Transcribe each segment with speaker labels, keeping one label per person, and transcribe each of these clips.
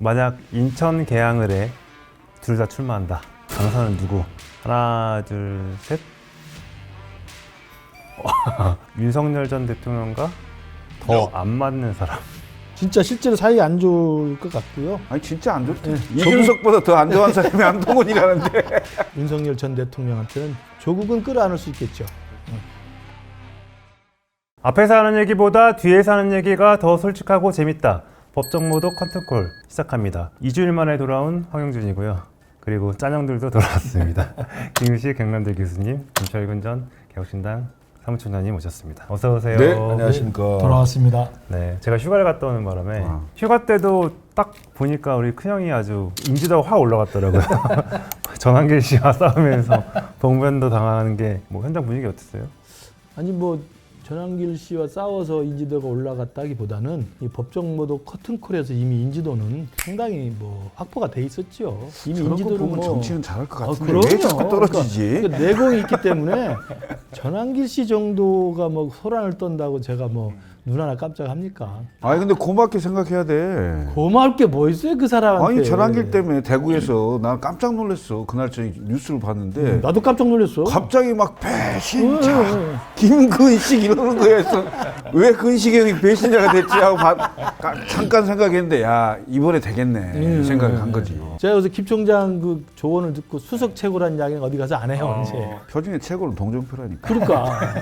Speaker 1: 만약 인천 계양을 해 둘 다 출마한다. 당선은 누구? 하나, 둘, 셋. 윤석열 전 대통령과 더 안 맞는 사람.
Speaker 2: 진짜 실제로 사이 안 좋을 것 같고요.
Speaker 3: 아니 진짜 안 좋대. 이준석보다 더 안 좋아하는 사람이 한동훈이라는데.
Speaker 2: 윤석열 전 대통령한테는 조국은 끌어안을 수 있겠죠.
Speaker 1: 앞에서 하는 얘기보다 뒤에서 하는 얘기가 더 솔직하고 재밌다. 법정 모독 컨트콜 시작합니다. 2주일 만에 돌아온 황영준이고요. 그리고 짠형들도 돌아왔습니다. 김유식 경남대 교수님, 김철근 전 개혁신당 사무총장님 오셨습니다. 어서 오세요.
Speaker 3: 네, 안녕하십니까.
Speaker 2: 돌아왔습니다.
Speaker 1: 네, 제가 휴가를 갔다 오는 바람에 휴가 때도 딱 보니까 우리 큰형이 아주 인지도가 확 올라갔더라고요. 전환길 씨와 싸우면서 봉변도 당하는 게 뭐 현장 분위기 어땠어요?
Speaker 2: 아니 뭐 전환길 씨와 싸워서 인지도가 올라갔다기보다는 이 법정 모독 커튼콜에서 이미 인지도는 상당히 뭐 확보가 돼 있었죠. 이미 인지도는
Speaker 3: 보면
Speaker 2: 뭐
Speaker 3: 정치는 잘할 것 같은데
Speaker 2: 그럼요.
Speaker 3: 왜 자꾸 떨어지지?
Speaker 2: 그러니까 내공이 있기 때문에 전환길 씨 정도가 뭐 소란을 떤다고 제가 뭐 눈 하나 깜짝합니까?
Speaker 3: 아니 근데 고맙게 생각해야 돼.
Speaker 2: 고마울 게 뭐 있어요 그 사람한테.
Speaker 3: 아니 전환길 때문에 대구에서 난 깜짝 놀랐어. 그날 저희 뉴스를 봤는데
Speaker 2: 나도 깜짝 놀랐어.
Speaker 3: 갑자기 막 배신자 김근식 이러는 거였어. 왜 근식이 형이 배신자가 됐지 하고 잠깐 생각했는데 야 이번에 되겠네 생각을 한 거지.
Speaker 2: 제가 그래서 김 총장 그 조언을 듣고 수석 최고라는 이야기는 어디 가서 안 해요 이제.
Speaker 3: 표중에 최고는 동정표라니까.
Speaker 2: 그러니까.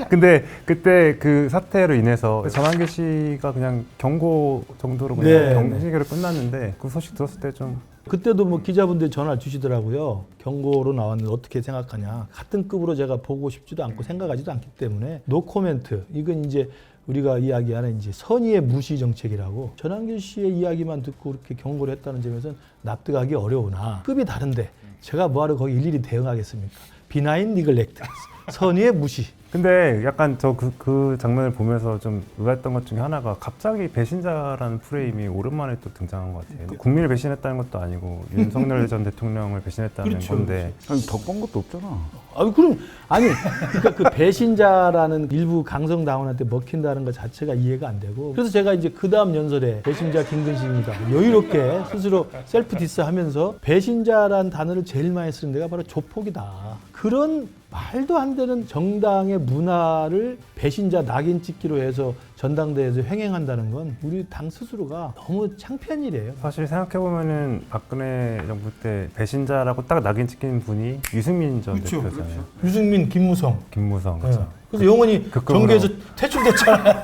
Speaker 1: 근데 그때 그 사태로 인해서 전환길 씨가 그냥 경고 정도로 그냥
Speaker 2: 네,
Speaker 1: 경고로 끝났는데 그 소식 들었을 때 좀
Speaker 2: 그때도 뭐 기자분들이 전화를 주시더라고요. 경고로 나왔는데 어떻게 생각하냐. 같은 급으로 제가 보고 싶지도 않고 생각하지도 않기 때문에 노 코멘트. 이건 이제 우리가 이야기하는 이제 선의의 무시 정책이라고 전환길 씨의 이야기만 듣고 그렇게 경고를 했다는 점에서는 납득하기 어려우나 급이 다른데 제가 뭐하러 거기 일일이 대응하겠습니까? 비나인 니글렉트. 선의의 무시.
Speaker 1: 근데 약간 저 그 장면을 보면서 좀 의아했던 것 중에 하나가 갑자기 배신자라는 프레임이 오랜만에 또 등장한 것 같아요. 국민을 배신했다는 것도 아니고 윤석열 전 대통령을 배신했다는
Speaker 2: 그렇죠,
Speaker 1: 건데
Speaker 3: 아니 덕본 것도 없잖아.
Speaker 2: 그러니까 그 배신자라는 일부 강성당원한테 먹힌다는 것 자체가 이해가 안 되고 그래서 제가 이제 그 다음 연설에 배신자 김근식입니다. 여유롭게 스스로 셀프 디스하면서 배신자란 단어를 제일 많이 쓰는 데가 바로 조폭이다. 그런 말도 안 되는 정당의 문화를 배신자 낙인 찍기로 해서 전당대회에서 횡행한다는 건 우리 당 스스로가 너무 창피한 일이에요.
Speaker 1: 사실 생각해보면은 박근혜 정부 때 배신자라고 딱 낙인 찍힌 분이 유승민 전 대표잖아요.
Speaker 2: 유승민, 김무성.
Speaker 1: 김무성 그렇죠.
Speaker 2: 그래서 영원히 정계에서 퇴출됐잖아요.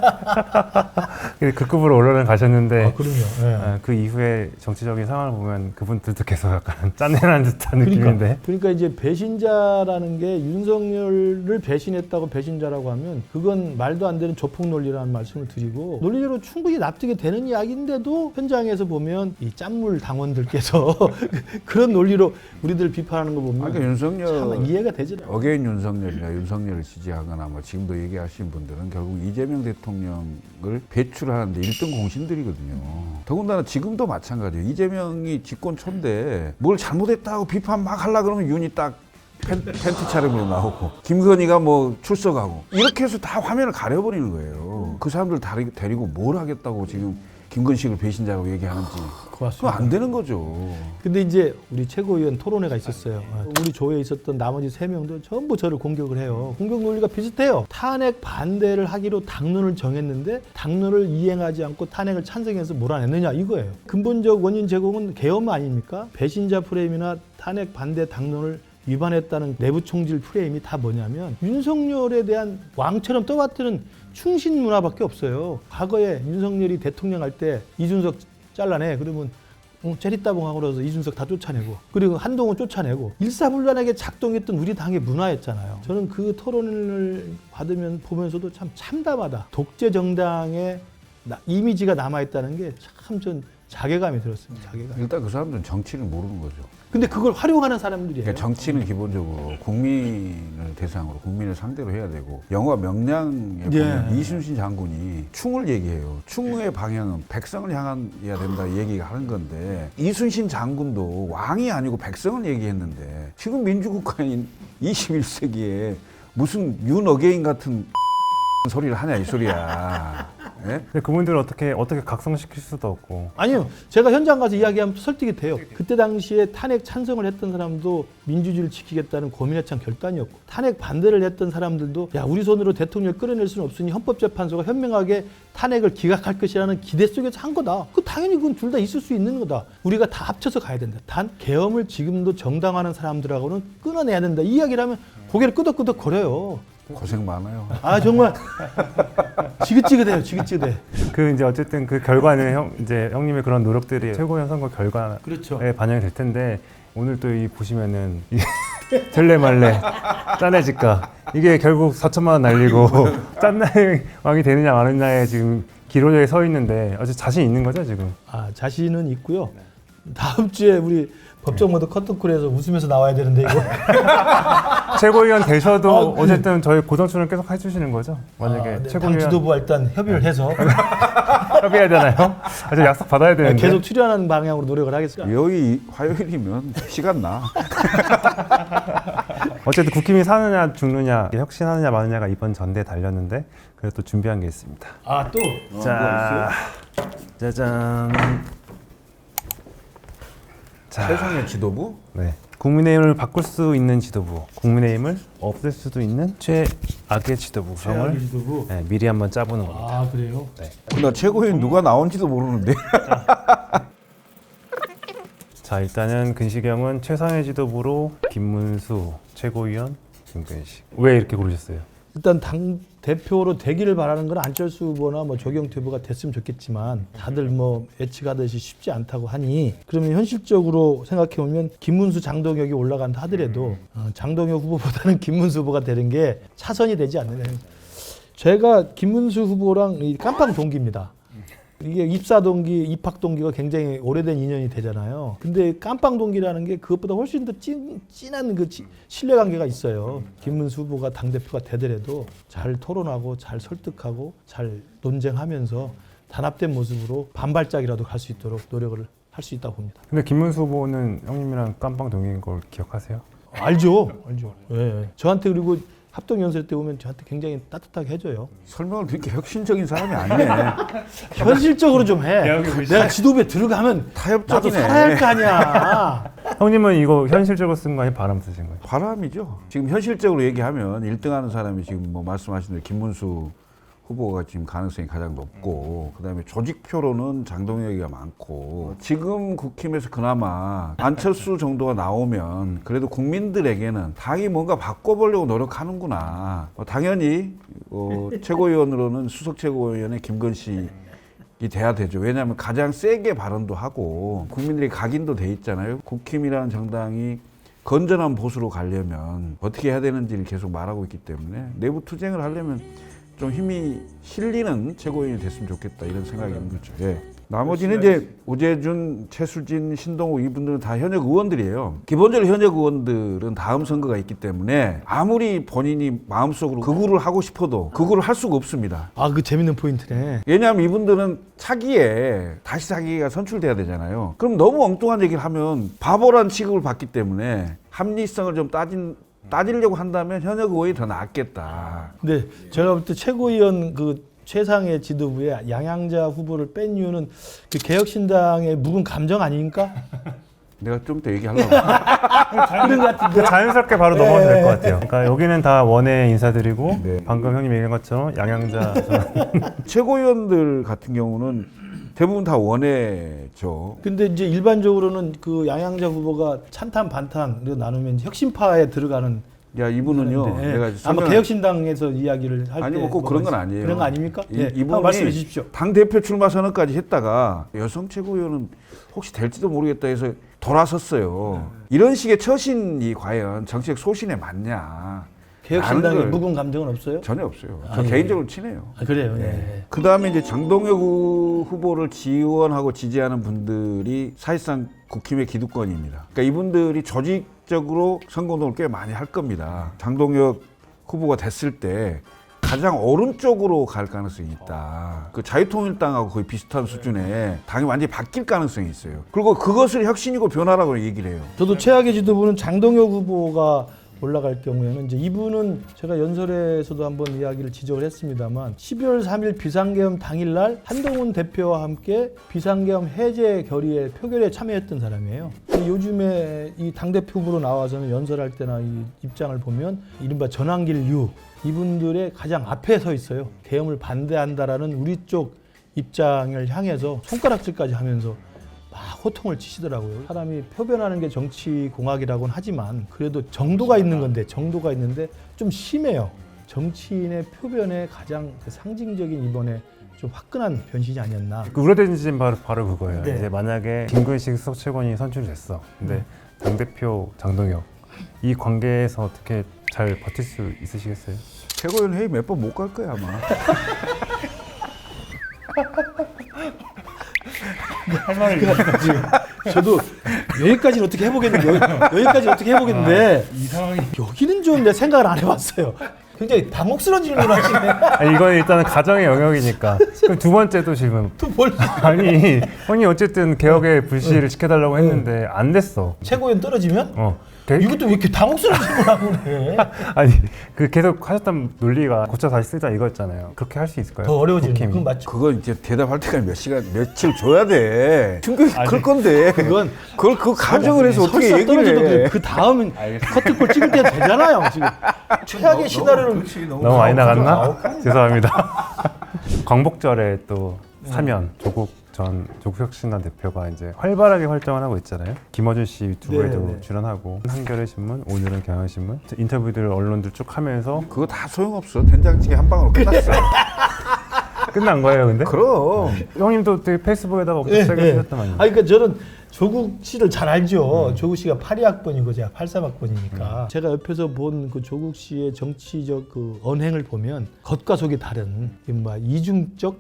Speaker 1: 극급으로 언론에 가셨는데
Speaker 2: 그럼요.
Speaker 1: 그 이후에 정치적인 상황을 보면 그분들도 계속 약간 짠내나는 듯한 느낌인데
Speaker 2: 그러니까 이제 배신자라는 게 윤석열을 배신했다고 배신자라고 하면 그건 말도 안 되는 조폭 논리라는 말씀을 드리고 논리적으로 충분히 납득이 되는 이야기인데도 현장에서 보면 이 짠물 당원들께서 그런 논리로 우리들 비판하는 거 보면
Speaker 3: 그러니까 윤석열
Speaker 2: 참 이해가 되지 않아요.
Speaker 3: 어게인 윤석열이나 윤석열을 지지하거나 뭐 지금도 얘기하신 분들은 결국 이재명 대통령을 배출하는데 1등 공신들이거든요. 더군다나 지금도 마찬가지예요. 이재명이 집권초인데 뭘 잘못했다고 비판 막 하려고 그러면 윤이 딱 팬티 차림으로 나오고 김건희가 뭐 출석하고 이렇게 해서 다 화면을 가려버리는 거예요. 그 사람들 데리고 뭘 하겠다고 지금 김건식을 배신자라고 얘기하는지 그거 안 되는 거죠.
Speaker 2: 근데 이제 우리 최고위원 토론회가 있었어요. 우리 조에 있었던 나머지 3명도 전부 저를 공격을 해요. 공격 논리가 비슷해요. 탄핵 반대를 하기로 당론을 정했는데 당론을 이행하지 않고 탄핵을 찬성해서 몰아냈느냐 이거예요. 근본적 원인 제공은 계엄 아닙니까? 배신자 프레임이나 탄핵 반대 당론을 위반했다는 내부 총질 프레임이 다 뭐냐면 윤석열에 대한 왕처럼 떠받드는 충신 문화밖에 없어요. 과거에 윤석열이 대통령 할 때 이준석 잘라내 그러면 째리따봉하고 그래서 이준석 다 쫓아내고 그리고 한동훈 쫓아내고 일사불란하게 작동했던 우리 당의 문화였잖아요. 저는 그 토론을 보면서도 참 참담하다. 독재 정당의 이미지가 남아있다는 게 참 전 자괴감이 들었습니다. 자괴감.
Speaker 3: 일단 그 사람들은 정치를 모르는 거죠.
Speaker 2: 근데 그걸 활용하는 사람들이에요.
Speaker 3: 그러니까 정치는 기본적으로 국민을 대상으로 국민을 상대로 해야 되고 영화 명량에 보면 이순신 장군이 충을 얘기해요. 충의 방향은 백성을 향해야 된다 얘기가 하는 건데 이순신 장군도 왕이 아니고 백성을 얘기했는데 지금 민주국가인 21세기에 무슨 윤 어게인 같은 소리를 하냐 이 소리야. 예?
Speaker 1: 근데 그분들을 어떻게 각성시킬 수도 없고.
Speaker 2: 아니요. 제가 현장 가서 이야기하면 설득이 돼요. 그때 당시에 탄핵 찬성을 했던 사람도 민주주의를 지키겠다는 고민의 찬 결단이었고 탄핵 반대를 했던 사람들도 야 우리 손으로 대통령을 끌어낼 수는 없으니 헌법재판소가 현명하게 탄핵을 기각할 것이라는 기대 속에서 한 거다. 그 당연히 그건 둘 다 있을 수 있는 거다. 우리가 다 합쳐서 가야 된다. 단 계엄을 지금도 정당화하는 사람들하고는 끊어내야 된다. 이 이야기를 하면 고개를 끄덕끄덕 거려요.
Speaker 3: 고생 많아요.
Speaker 2: 아 정말 지긋지긋해요. 지긋지긋해.
Speaker 1: 그 이제 어쨌든 그 결과는 이제 형님의 그런 노력들이 최고위원 선거 결과에
Speaker 2: 그렇죠.
Speaker 1: 반영이 될 텐데 오늘 또 이 보시면은 될래 말래 짠해질까 이게 결국 4천만 원 날리고 짠나의 왕이 되느냐 마느냐에 지금 기로에 서 있는데 아주 자신 있는 거죠 지금?
Speaker 2: 아 자신은 있고요. 다음 주에 우리 법정 모드 커튼콜에서 웃으면서 나와야 되는데 이거
Speaker 1: 최고위원 되셔도
Speaker 2: 네.
Speaker 1: 어쨌든 저희 고정출연 계속 해주시는 거죠? 만약에
Speaker 2: 네, 당
Speaker 1: 최고위원
Speaker 2: 지도부와 일단 협의를 해서
Speaker 1: 협의해야 되나요? 아직 약속 받아야 되는데.
Speaker 2: 계속 출연하는 방향으로 노력을 하겠습니다.
Speaker 3: 여의 화요일이면 시간 나.
Speaker 1: 어쨌든 국힘이 사느냐 죽느냐 혁신하느냐 마느냐가 이번 전대에 달렸는데 그래도 또 준비한 게 있습니다.
Speaker 2: 아 또
Speaker 1: 자, 짜잔. 자,
Speaker 3: 세상의 지도부?
Speaker 1: 네. 국민의힘을 바꿀 수 있는 지도부, 국민의힘을 없앨 수도 있는 최악의 지도부
Speaker 2: 최악의
Speaker 1: 형을
Speaker 2: 지도부.
Speaker 1: 네, 미리 한번 짜보는 겁니다.
Speaker 2: 아 그래요?
Speaker 3: 나 최고위원 누가 나온지도 모르는데.
Speaker 1: 자, 일단은 근시경은 최상의 지도부로 김문수 최고위원 김근식. 왜 이렇게 고르셨어요?
Speaker 2: 일단 당 대표로 되기를 바라는 건 안철수 후보나 뭐 조경태 후보가 됐으면 좋겠지만 다들 뭐 예측하듯이 쉽지 않다고 하니 그러면 현실적으로 생각해 보면 김문수 장동혁이 올라간다 하더라도 장동혁 후보보다는 김문수 후보가 되는 게 차선이 되지 않느냐. 제가 김문수 후보랑 이 깜빵 동기입니다. 이게 입사 동기, 입학 동기가 굉장히 오래된 인연이 되잖아요. 근데 깜빵 동기라는 게 그것보다 훨씬 더 진한 그 신뢰관계가 있어요. 김문수 후보가 당대표가 되더라도 잘 토론하고 잘 설득하고 잘 논쟁하면서 단합된 모습으로 반발짝이라도 갈 수 있도록 노력을 할 수 있다고 봅니다.
Speaker 1: 근데 김문수 후보는 형님이랑 깜빵 동기인 걸 기억하세요?
Speaker 2: 알죠. 예. 저한테 그리고 합동연설 때 오면 저한테 굉장히 따뜻하게 해줘요.
Speaker 3: 설명을 그렇게 혁신적인 사람이 아니네.
Speaker 2: 현실적으로 좀 해. 내가 지도부에 들어가면 나도
Speaker 3: 타협적이네.
Speaker 2: 살아야 할 거 아니야.
Speaker 1: 형님은 이거 현실적으로 쓴 거 아니면 바람 쓰신 거예요?
Speaker 3: 바람이죠. 지금 현실적으로 얘기하면 1등하는 사람이 지금 뭐 말씀하신 대로 김문수 후보가 지금 가능성이 가장 높고 그다음에 조직표로는 장동혁이가 많고 지금 국힘에서 그나마 안철수 정도가 나오면 그래도 국민들에게는 당이 뭔가 바꿔보려고 노력하는구나. 당연히 최고위원으로는 수석 최고위원의 김건식이 돼야 되죠. 왜냐하면 가장 세게 발언도 하고 국민들이 각인도 돼 있잖아요. 국힘이라는 정당이 건전한 보수로 가려면 어떻게 해야 되는지를 계속 말하고 있기 때문에 내부 투쟁을 하려면 좀 힘이 실리는 최고위원이 됐으면 좋겠다 이런 생각이 있는 거죠. 예. 나머지는 이제 오재준, 최수진, 신동욱 이분들은 다 현역 의원들이에요. 기본적으로 현역 의원들은 다음 선거가 있기 때문에 아무리 본인이 마음속으로 극우를 하고 싶어도 극우를 할 수가 없습니다.
Speaker 2: 아, 그 재밌는 포인트네.
Speaker 3: 왜냐하면 이분들은 차기에 다시 차기가 선출돼야 되잖아요. 그럼 너무 엉뚱한 얘기를 하면 바보란 취급을 받기 때문에 합리성을 좀 따지려고 한다면 현역 의원이 더 낫겠다.
Speaker 2: 근데 제가 볼 때 최고위원 그 최상의 지도부에 양양자 후보를 뺀 이유는 그 개혁신당의 묵은 감정 아닙니까?
Speaker 3: 내가 좀 이따 얘기하려고.
Speaker 2: 그런 것 같은데.
Speaker 1: 자연스럽게 바로 넘어가도 될 것 같아요. 그러니까 여기는 다 원외 인사드리고
Speaker 3: 네.
Speaker 1: 방금 형님 얘기한 것처럼 양양자
Speaker 3: 최고위원들 같은 경우는 대부분 다 원외죠.
Speaker 2: 근데 이제 일반적으로는 그 양양자 후보가 찬탄 반탄으로 나누면 이제 혁신파에 들어가는.
Speaker 3: 야 이분은요.
Speaker 2: 예.
Speaker 3: 내가
Speaker 2: 아마 개혁신당에서 이야기를 할 때
Speaker 3: 아니 뭐 꼭 그런 건 아니에요.
Speaker 2: 그런 거 아닙니까? 네.
Speaker 3: 이분이
Speaker 2: 한번 말씀해 주십시오.
Speaker 3: 당 대표 출마 선언까지 했다가 여성 최고위원은 혹시 될지도 모르겠다 해서 돌아섰어요. 이런 식의 처신이 과연 정책 소신에 맞냐?
Speaker 2: 개혁신당에
Speaker 3: 라는 걸
Speaker 2: 묵은 감정은 없어요?
Speaker 3: 전혀 없어요.
Speaker 2: 아,
Speaker 3: 저
Speaker 2: 예.
Speaker 3: 개인적으로 친해요.
Speaker 2: 아, 그래요. 네.
Speaker 3: 그 다음에 이제 장동혁 후보를 지원하고 지지하는 분들이 사실상 국힘의 기득권입니다. 그러니까 이분들이 조직적으로 선거운동을 꽤 많이 할 겁니다. 장동혁 후보가 됐을 때 가장 오른쪽으로 갈 가능성이 있다. 그 자유통일당하고 거의 비슷한 수준의 당이 완전히 바뀔 가능성이 있어요. 그리고 그것을 혁신이고 변화라고 얘기를 해요.
Speaker 2: 저도 최악의 지도부는 장동혁 후보가 올라갈 경우에는 이제 이분은 제가 연설에서도 한번 이야기를 지적을 했습니다만 12월 3일 비상계엄 당일날 한동훈 대표와 함께 비상계엄 해제 결의에 표결에 참여했던 사람이에요. 요즘에 이 당대표 후보로 나와서는 연설할 때나 이 입장을 보면 이른바 전환길 유 이분들의 가장 앞에 서 있어요. 계엄을 반대한다라는 우리 쪽 입장을 향해서 손가락질까지 하면서 막 호통을 치시더라고요. 사람이 표변하는 게 정치 공학이라고는 하지만 그래도 정도가 있는 건데 정도가 있는데 좀 심해요. 정치인의 표변의 가장 그 상징적인 이번에 좀 화끈한 변신이 아니었나.
Speaker 1: 그 우려되는 지점 바로 그거예요.
Speaker 2: 네.
Speaker 1: 이제 만약에 김근식 수석최고위 선출됐어. 근데 당대표 장동혁 이 관계에서 어떻게 잘 버틸 수 있으시겠어요?
Speaker 3: 최고위원 회의 몇 번 못 갈 거야 아마.
Speaker 1: 할 말을
Speaker 2: 저도 여기까지는 어떻게 해보겠는데 여기까지 어떻게 해보겠는데
Speaker 1: 이 상황이
Speaker 2: 여기는 좀 내 생각을 안 해봤어요. 굉장히 당혹스러운 질문을 하시네.
Speaker 1: 아니, 이건 일단은 가정의 영역이니까. 그럼 두 번째도 질문.
Speaker 2: 또 뭘?
Speaker 1: 아니 형이 어쨌든 개혁의 불씨를 지켜달라고 했는데 안 됐어.
Speaker 2: 최고위원 떨어지면?
Speaker 1: 개-
Speaker 2: 이것도 왜 이렇게 당혹스러운 질문을 그래?
Speaker 1: 아니 그 계속 하셨던 논리가 고쳐 다시 쓰자 이거였잖아요. 그렇게 할 수 있을까요?
Speaker 2: 더 어려워지는 거.
Speaker 1: 국힘이?
Speaker 2: 그건 맞죠.
Speaker 3: 그건 이제 대답할 때까지 몇 시간 며칠 줘야 돼. 충격이 클 건데.
Speaker 2: 그건
Speaker 3: 그걸 그 가정을 해서 어떻게
Speaker 2: 설사
Speaker 3: 얘기를
Speaker 2: 떨어져도
Speaker 3: 해?
Speaker 2: 그 다음은 커트콜 찍을 때 되잖아요. 지금 최악의 시나리오를
Speaker 1: 너무 많이 나갔나? 죄송합니다. 광복절에 또 사면 조국 혁신단 대표가 이제 활발하게 활동을 하고 있잖아요. 김어준 씨 유튜브에도
Speaker 2: 네, 네.
Speaker 1: 출연하고 한겨레 신문, 오늘은 경향신문 인터뷰들 언론들 쭉 하면서
Speaker 3: 그거 다 소용없어. 된장찌개 한 방으로 끝났어.
Speaker 1: 끝난 거예요, 근데?
Speaker 3: 그럼.
Speaker 1: 형님도 되게 페이스북에다가 엄청
Speaker 2: 네,
Speaker 1: 세게
Speaker 2: 네.
Speaker 1: 쓰셨더만요.
Speaker 2: 아니 그러니까 저는 조국 씨를 잘 알죠. 조국 씨가 82학번이고 제가 83학번이니까 제가 옆에서 본 그 조국 씨의 정치적 그 언행을 보면 겉과 속이 다른 이른바 이중적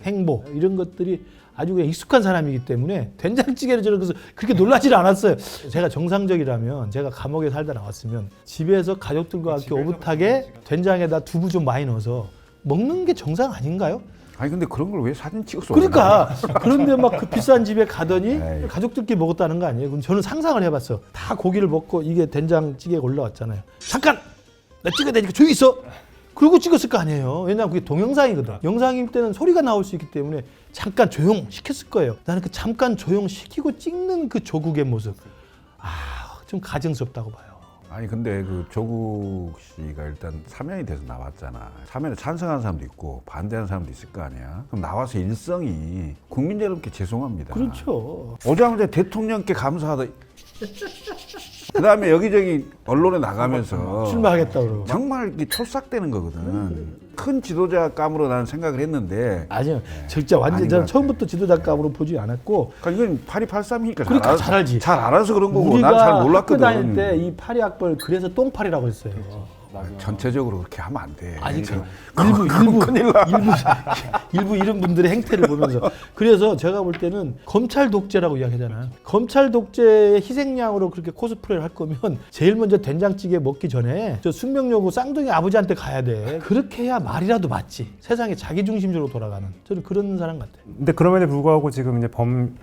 Speaker 2: 행보 이런 것들이 아주 그냥 익숙한 사람이기 때문에 된장찌개를 저는 그래서 그렇게 놀라질 않았어요. 제가 정상적이라면 제가 감옥에 살다 나왔으면 집에서 가족들과 함께 오붓하게 된장에다 두부 좀 많이 넣어서 먹는 게 정상 아닌가요?
Speaker 3: 아니 근데 그런 걸 왜 사진 찍어서
Speaker 2: 그러니까 그런데 막 그 비싼 집에 가더니
Speaker 3: 에이.
Speaker 2: 가족들끼리 먹었다는 거 아니에요? 그럼 저는 상상을 해봤어. 다 고기를 먹고 이게 된장찌개가 올라왔잖아요. 잠깐 나 찍어야 되니까 조용히 있어. 그러고 찍었을 거 아니에요. 왜냐하면 그게 동영상이거든. 영상일 때는 소리가 나올 수 있기 때문에 잠깐 조용 시켰을 거예요. 나는 그 잠깐 조용 시키고 찍는 그 조국의 모습 좀 가증스럽다고 봐요.
Speaker 3: 아니 근데 그 조국 씨가 일단 사면이 돼서 나왔잖아. 사면에 찬성하는 사람도 있고 반대하는 사람도 있을 거 아니야. 그럼 나와서 일성이 국민 여러분께 죄송합니다.
Speaker 2: 그렇죠.
Speaker 3: 오자마자 대통령께 감사하다. 그다음에 여기저기 언론에 나가면서
Speaker 2: 출마하겠다고 그러고.
Speaker 3: 정말 이게 촐싹대는 거거든. 큰 지도자감으로 나는 생각을 했는데
Speaker 2: 아니요. 진짜 완전
Speaker 3: 아닌
Speaker 2: 저는
Speaker 3: 것 같아.
Speaker 2: 처음부터 지도자감으로 보지 않았고
Speaker 3: 그러니까 이건 8283이니까
Speaker 2: 그러니까 잘 알지.
Speaker 3: 잘 알아서 그런 거고
Speaker 2: 우리가
Speaker 3: 난 잘
Speaker 2: 학교
Speaker 3: 몰랐거든.
Speaker 2: 다닐 때 이 파리학벌 그래서 똥파리라고 했어요.
Speaker 3: 전체적으로 그렇게 하면 안 돼.
Speaker 2: 아니 그
Speaker 3: 큰일 나.
Speaker 2: 일부 이런 분들의 행태를 보면서 그래서 제가 볼 때는 검찰 독재라고 이야기하잖아요. 검찰 독재의 희생양으로 그렇게 코스프레를 할 거면 제일 먼저 된장찌개 먹기 전에 저 숙명여고 쌍둥이 아버지한테 가야 돼. 그렇게 해야 말이라도 맞지. 세상에 자기 중심적으로 돌아가는 저는 그런 사람 같아요.
Speaker 1: 근데 그럼에도 불구하고 지금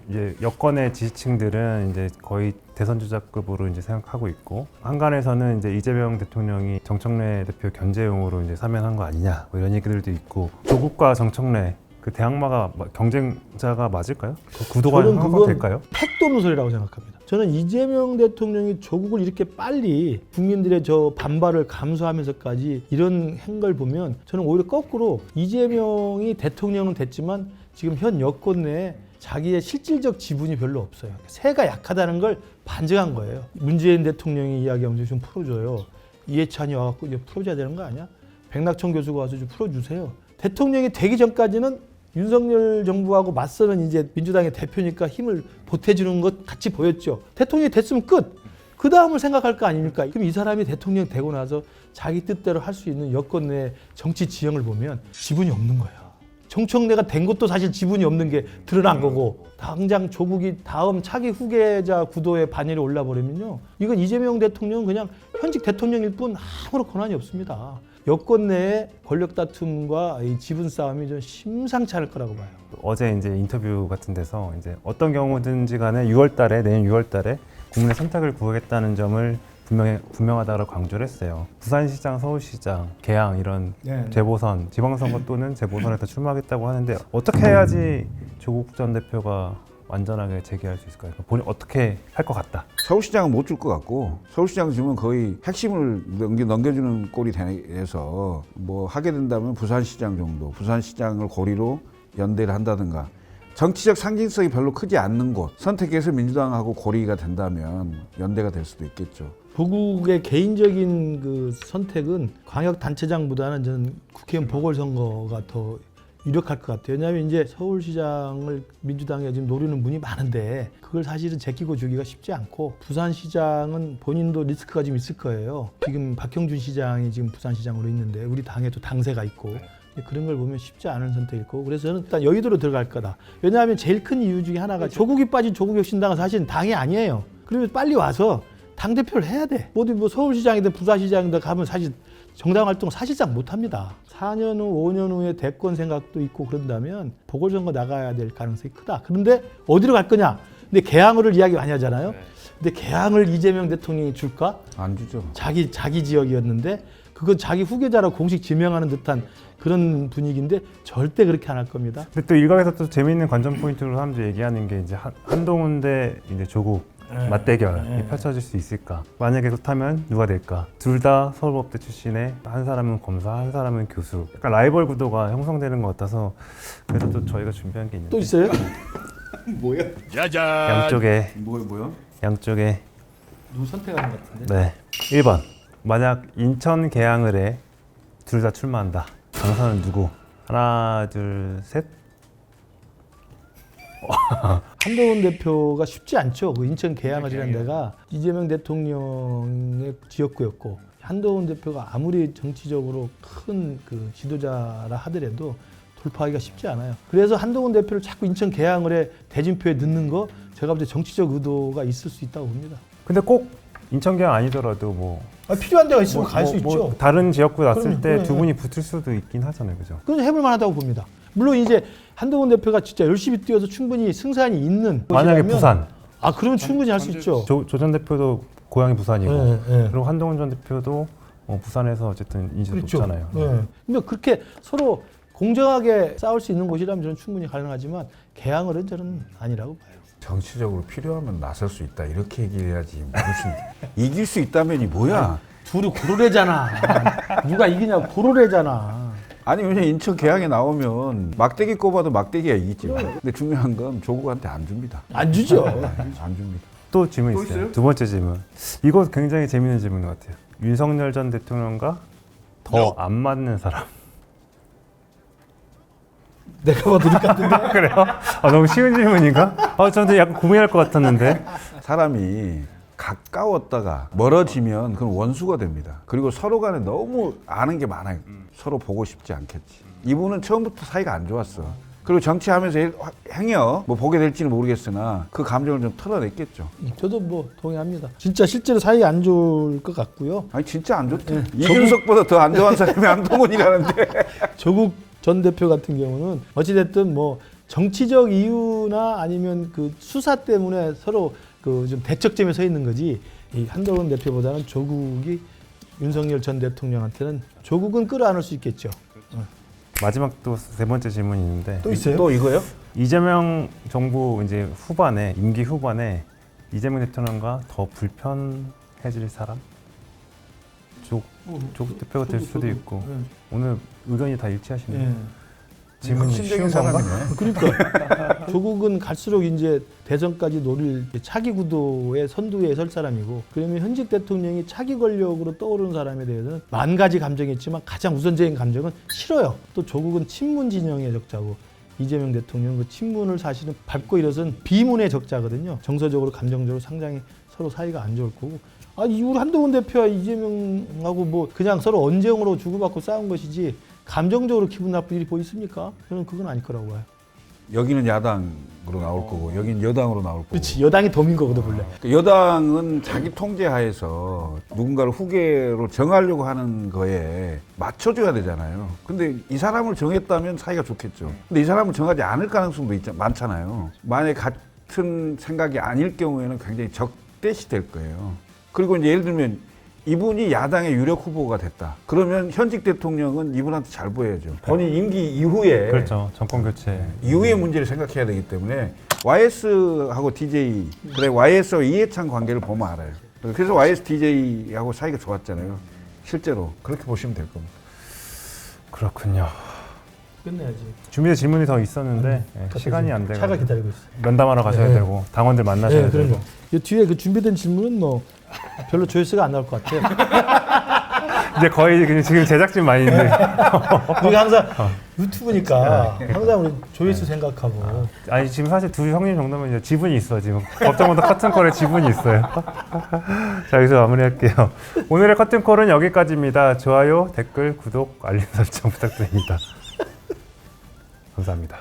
Speaker 1: 이제 여권의 지지층들은 이제 거의 대선 주자급으로 이제 생각하고 있고 한간에서는 이제 이재명 대통령이 정청래 대표 견제용으로 이제 사면한 거 아니냐 뭐 이런 얘기들도 있고 조국과 정청래 그 대항마가 경쟁자가 맞을까요? 그 구도가
Speaker 2: 저는 그건
Speaker 1: 형성될까요?
Speaker 2: 택도 없는 소리라고 생각합니다. 저는 이재명 대통령이 조국을 이렇게 빨리 국민들의 저 반발을 감수하면서까지 이런 행걸 보면 저는 오히려 거꾸로 이재명이 대통령은 됐지만 지금 현 여권 내에 자기의 실질적 지분이 별로 없어요. 세가 약하다는 걸 반증한 거예요. 문재인 대통령이 이야기하면서 좀 풀어줘요. 이해찬이 와갖고 이제 풀어줘야 되는 거 아니야? 백낙천 교수가 와서 좀 풀어주세요. 대통령이 되기 전까지는 윤석열 정부하고 맞서는 이제 민주당의 대표니까 힘을 보태주는 것 같이 보였죠. 대통령이 됐으면 끝. 그 다음을 생각할 거 아닙니까? 그럼 이 사람이 대통령 되고 나서 자기 뜻대로 할 수 있는 여권 내 정치 지형을 보면 지분이 없는 거예요. 정청래가 된 것도 사실 지분이 없는 게 드러난 거고 당장 조국이 다음 차기 후계자 구도에 반열에 올라버리면요. 이건 이재명 대통령은 그냥 현직 대통령일 뿐 아무런 권한이 없습니다. 여권 내의 권력 다툼과 이 지분 싸움이 좀 심상치 않을 거라고 봐요.
Speaker 1: 어제 이제 인터뷰 같은 데서 이제 어떤 경우든지 간에 6월 달에 내년 6월 달에 국민의 선택을 구하겠다는 점을 분명하다고 강조를 했어요. 부산시장, 서울시장, 개항 이런 재보선, 지방선거 또는 재보선에서 출마하겠다고 하는데 어떻게 해야지 조국 전 대표가 완전하게 재기할 수 있을까요? 본인 어떻게 할 것 같다.
Speaker 3: 서울시장은 못 줄 것 같고 서울시장 주면 거의 핵심을 넘겨주는 꼴이 돼서 뭐 하게 된다면 부산시장 정도, 부산시장을 고리로 연대를 한다든가 정치적 상징성이 별로 크지 않는 곳 선택해서 민주당하고 고리가 된다면 연대가 될 수도 있겠죠.
Speaker 2: 조국의 개인적인 그 선택은 광역단체장보다는 저는 국회의원 보궐선거가 더 유력할 것 같아요. 왜냐하면 이제 서울시장을 민주당이 지금 노리는 분이 많은데 그걸 사실은 제끼고 주기가 쉽지 않고 부산시장은 본인도 리스크가 좀 있을 거예요. 지금 박형준 시장이 지금 부산시장으로 있는데 우리 당에도 당세가 있고 그런 걸 보면 쉽지 않은 선택일 거고 그래서 저는 일단 여의도로 들어갈 거다. 왜냐하면 제일 큰 이유 중에 하나가 조국이 빠진 조국혁신당은 사실은 당이 아니에요. 그러면 빨리 와서 당대표를 해야 돼. 모두 뭐 서울시장이든 부산시장이든 가면 사실 정당 활동 사실상 못합니다. 4년 후, 5년 후에 대권 생각도 있고 그런다면 보궐선거 나가야 될 가능성이 크다. 그런데 어디로 갈 거냐? 근데 개항을 이야기 많이 하잖아요. 근데 개항을 이재명 대통령이 줄까?
Speaker 3: 안 주죠.
Speaker 2: 자기 지역이었는데 그건 자기 후계자라고 공식 지명하는 듯한 그런 분위기인데 절대 그렇게 안 할 겁니다.
Speaker 1: 근데 또 일각에서 또 재미있는 관전 포인트로 사람들이 얘기하는 게 이제 한동훈 대 이제 조국 맞대결이 펼쳐질 수 있을까? 만약에 그렇다면 누가 될까? 둘 다 서울법대 출신에 한 사람은 검사, 한 사람은 교수. 약간 라이벌 구도가 형성되는 것 같아서 그래서 또 저희가 준비한 게 있는데
Speaker 2: 또 있어요?
Speaker 3: 뭐야?
Speaker 1: 양쪽에
Speaker 3: 뭐요?
Speaker 1: 양쪽에
Speaker 2: 누구 선택하는 것 같은데?
Speaker 1: 네 1번 만약 인천 개항을 해 둘 다 출마한다. 당선은 누구? 하나 둘 셋.
Speaker 2: 한동훈 대표가 쉽지 않죠. 그 인천 계양을이라는 데가 이재명 대통령의 지역구였고 한동훈 대표가 아무리 정치적으로 큰 그 지도자라 하더라도 돌파하기가 쉽지 않아요. 그래서 한동훈 대표를 자꾸 인천 계양을에 대진표에 넣는 거 제가 볼 때 정치적 의도가 있을 수 있다고 봅니다.
Speaker 1: 근데 꼭 인천 개항 아니더라도 뭐
Speaker 2: 필요한 데가 있으면 갈 수 있죠.
Speaker 1: 다른 지역구 났을 때
Speaker 2: 그러면,
Speaker 1: 두 분이 붙을 수도 있긴 하잖아요, 그죠?
Speaker 2: 그건 해볼 만하다고 봅니다. 물론 이제 한동훈 대표가 진짜 열심히 뛰어서 충분히 승산이 있는
Speaker 1: 만약에
Speaker 2: 곳이라면
Speaker 1: 부산
Speaker 2: 그러면 충분히 할 수 있죠.
Speaker 1: 조 전 대표도 고향이 부산이고
Speaker 2: 네, 네.
Speaker 1: 그리고 한동훈 전 대표도 부산에서 어쨌든 인지도
Speaker 2: 그렇죠.
Speaker 1: 높잖아요.
Speaker 2: 네. 근데 그렇게 서로 공정하게 싸울 수 있는 곳이라면 저는 충분히 가능하지만 개항을은 저는 아니라고 봐요.
Speaker 3: 정치적으로 필요하면 나설 수 있다 이렇게 얘기해야지 무슨 이길 수 있다면이 뭐야?
Speaker 2: 둘이 고르래잖아. 누가 이기냐고 고르래잖아.
Speaker 3: 아니 왜냐 인천 개항에 나오면 막대기 꼽아도 막대기가 이기지. 근데 중요한 건 조국한테 안 줍니다.
Speaker 2: 안 주죠.
Speaker 3: 안 줍니다.
Speaker 1: 또 질문
Speaker 3: 또
Speaker 1: 있어요.
Speaker 3: 있어요?
Speaker 1: 두 번째 질문. 이거 굉장히 재밌는 질문 같아요. 윤석열 전 대통령과 더 안 맞는 사람.
Speaker 2: 내가 봐도 우리 같은데.
Speaker 1: 그래요? 너무 쉬운 질문인가? 저는 약간 고민할 것 같았는데.
Speaker 3: 사람이 가까웠다가 멀어지면 그건 원수가 됩니다. 그리고 서로 간에 너무 아는 게 많아요. 서로 보고 싶지 않겠지. 이분은 처음부터 사이가 안 좋았어. 그리고 정치하면서 행여 뭐 보게 될지는 모르겠으나 그 감정을 좀 털어냈겠죠.
Speaker 2: 저도 뭐 동의합니다. 진짜 실제로 사이 안 좋을 것 같고요.
Speaker 3: 아니 진짜 안 좋대. 이준석보다 더 안 좋아하는 사람이 한동훈이라는데.
Speaker 2: 조국 전 대표 같은 경우는 어찌됐든 뭐 정치적 이유나 아니면 그 수사 때문에 서로 그 좀 대척점에 서 있는 거지. 이 한동훈 대표보다는 조국이 윤석열 전 대통령한테는 조국은 끌어안을 수 있겠죠.
Speaker 1: 마지막 또 세 번째 질문이 있는데.
Speaker 2: 또 있어요?
Speaker 3: 또 이거요?
Speaker 1: 이재명 정부 이제 후반에 임기 후반에 이재명 대통령과 더 불편해질 사람? 조국 대표가 될 수도 있고. 오늘 의견이 다 일치하시네요.
Speaker 2: 예.
Speaker 1: 질문이 쉬운 건가?
Speaker 2: 그러니까 조국은 갈수록 이제 대선까지 노릴 차기 구도의 선두에 설 사람이고 그러면 현직 대통령이 차기 권력으로 떠오르는 사람에 대해서는 만 가지 감정이 있지만 가장 우선적인 감정은 싫어요. 또 조국은 친문 진영의 적자고 이재명 대통령은 그 친문을 사실은 밟고 일어선 비문의 적자거든요. 정서적으로 감정적으로 상당히 서로 사이가 안 좋을 거고 우리 한동훈 대표와 이재명하고 뭐 그냥 서로 언쟁으로 주고받고 싸운 것이지 감정적으로 기분 나쁜 일이 뭐 있습니까? 저는 그건 아닐 거라고 봐요.
Speaker 3: 여기는 야당으로 나올 거고 여기는 여당으로 나올 거고.
Speaker 2: 그렇지. 여당이 덤인 거거든 원래.
Speaker 3: 여당은 자기 통제하에서 누군가를 후계로 정하려고 하는 거에 맞춰줘야 되잖아요. 근데 이 사람을 정했다면 사이가 좋겠죠. 근데 이 사람을 정하지 않을 가능성도 많잖아요. 만약에 같은 생각이 아닐 경우에는 굉장히 적대시 될 거예요. 그리고 이제 예를 들면 이분이 야당의 유력 후보가 됐다. 그러면 현직 대통령은 이분한테 잘 보여야죠. 본인 임기 이후에
Speaker 1: 그렇죠. 정권 교체.
Speaker 3: 이후의 문제를 생각해야 되기 때문에 YS하고 DJ 그래 YS와 이해찬 관계를 보면 알아요. 그래서 YS DJ하고 사이가 좋았잖아요. 실제로 그렇게 보시면 될 겁니다.
Speaker 1: 그렇군요.
Speaker 2: 끝내야지.
Speaker 1: 준비된 질문이 더 있었는데 시간이 안 돼서
Speaker 2: 차가 기다리고 있어.
Speaker 1: 면담하러 가셔야
Speaker 2: 네.
Speaker 1: 되고 당원들 만나셔야
Speaker 2: 네,
Speaker 1: 되고.
Speaker 2: 그럼요. 이 뒤에 그 준비된 질문은 뭐 별로 조회수가 안 나올 것 같아요.
Speaker 1: 이제 거의 그냥 지금 제작진 마인드.
Speaker 2: 우리가 항상 유튜브니까 항상 우리 조회수 생각하고.
Speaker 1: 아니 지금 사실 두 형님 정도면 이제 지분이 있어 지금 법정보도 커튼콜에 지분이 있어요. 자 여기서 마무리할게요. 오늘의 커튼콜은 여기까지입니다. 좋아요, 댓글, 구독, 알림 설정 부탁드립니다. 감사합니다.